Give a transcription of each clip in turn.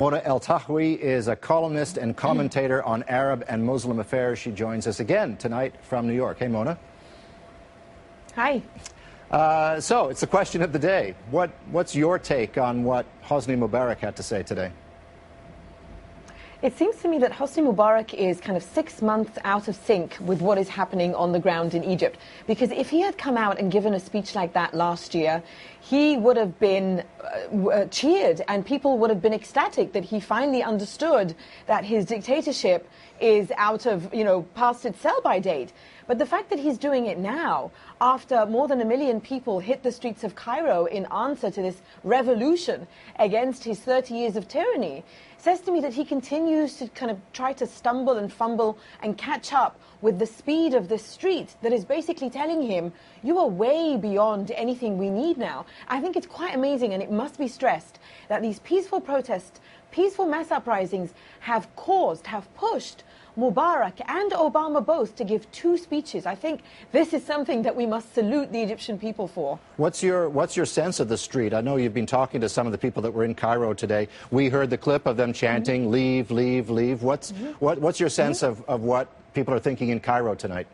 Mona Eltahawy is a columnist and commentator on Arab and Muslim affairs. She joins us again tonight from New York. Hey, Mona. Hi. So it's the question of the day. What's your take on what Hosni Mubarak had to say today? It seems to me that Hosni Mubarak is kind of 6 months out of sync with what is happening on the ground in Egypt. Because if he had come out and given a speech like that last year, he would have been cheered and people would have been ecstatic that he finally understood that his dictatorship is out of, past its sell-by date. But the fact that he's doing it now, after more than 1 million people hit the streets of Cairo in answer to this revolution against his 30 years of tyranny, says to me that he continues to kind of try to stumble and fumble and catch up with the speed of the street that is basically telling him, you are way beyond anything we need now. I think it's quite amazing, and it must be stressed, that these peaceful protests, peaceful mass uprisings have pushed Mubarak and Obama both to give 2 speeches. I think this is something that we must salute the Egyptian people for. What's your sense of the street? I know you've been talking to some of the people that were in Cairo today. We heard the clip of them chanting, leave, leave, leave. What's your sense of what people are thinking in Cairo tonight?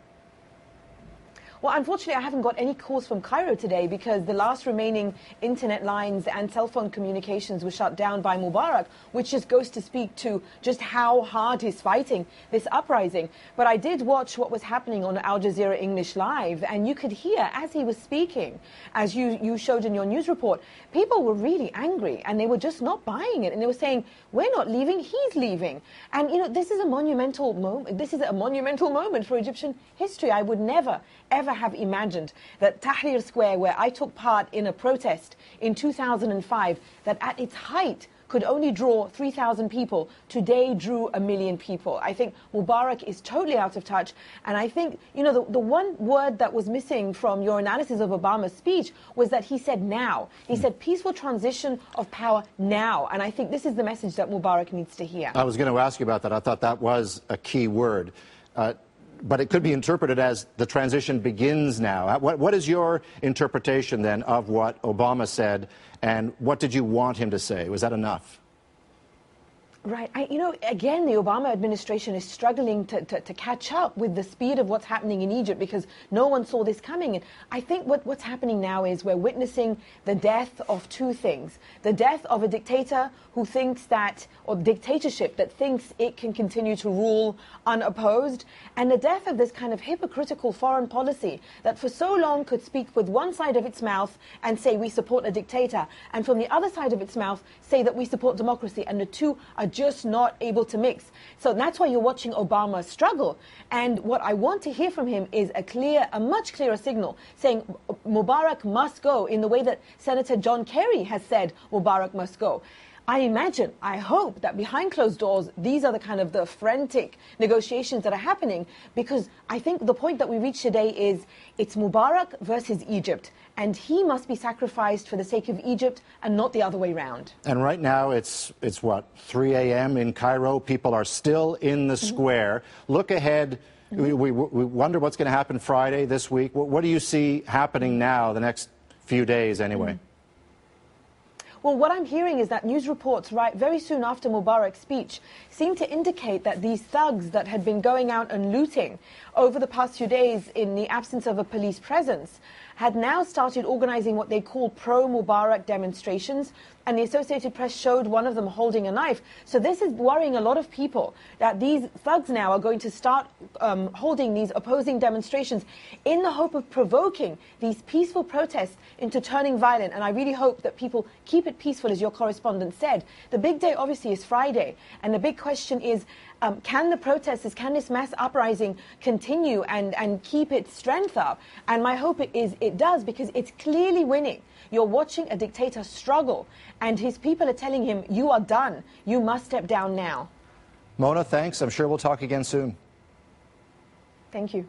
Well, unfortunately, I haven't got any calls from Cairo today because the last remaining internet lines and cell phone communications were shut down by Mubarak, which just goes to speak to just how hard he's fighting this uprising. But I did watch what was happening on Al Jazeera English Live, and you could hear as he was speaking, as you showed in your news report, people were really angry and they were just not buying it. And they were saying, we're not leaving, he's leaving. And, this is a monumental moment. This is a monumental moment for Egyptian history. I would never, ever have imagined that Tahrir Square, where I took part in a protest in 2005, that at its height could only draw 3,000 people, today drew 1 million people. I think Mubarak is totally out of touch. And I think, the one word that was missing from your analysis of Obama's speech was that he said now. He said peaceful transition of power now. And I think this is the message that Mubarak needs to hear. I was going to ask you about that. I thought that was a key word. But it could be interpreted as the transition begins now. What is your interpretation then of what Obama said, and what did you want him to say? Was that enough? Right. Again, the Obama administration is struggling to catch up with the speed of what's happening in Egypt because no one saw this coming. And I think what's happening now is we're witnessing the death of 2 things. The death of a dictator who thinks that, or dictatorship that thinks it can continue to rule unopposed, and the death of this kind of hypocritical foreign policy that for so long could speak with one side of its mouth and say we support a dictator, and from the other side of its mouth say that we support democracy, and the two are just not able to mix. So that's why you're watching Obama struggle. And what I want to hear from him is a much clearer signal saying Mubarak must go in the way that Senator John Kerry has said Mubarak must go. I hope that behind closed doors, these are the frantic negotiations that are happening, because I think the point that we reached today is it's Mubarak versus Egypt, and he must be sacrificed for the sake of Egypt and not the other way around. And right now it's what, 3 a.m. in Cairo? People are still in the square. Look ahead. We wonder what's going to happen Friday, this week. What do you see happening now, the next few days anyway? Well, what I'm hearing is that news reports very soon after Mubarak's speech seem to indicate that these thugs that had been going out and looting over the past few days in the absence of a police presence had now started organizing what they call pro-Mubarak demonstrations, and the Associated Press showed one of them holding a knife. So this is worrying a lot of people, that these thugs now are going to start holding these opposing demonstrations in the hope of provoking these peaceful protests into turning violent. And I really hope that people keep it peaceful, as your correspondent said. The big day obviously is Friday, and the big question is, can the protesters, can this mass uprising continue and keep its strength up? And my hope is it does, because it's clearly winning. You're watching a dictator struggle, and his people are telling him, you are done. You must step down now. Mona, thanks. I'm sure we'll talk again soon. Thank you.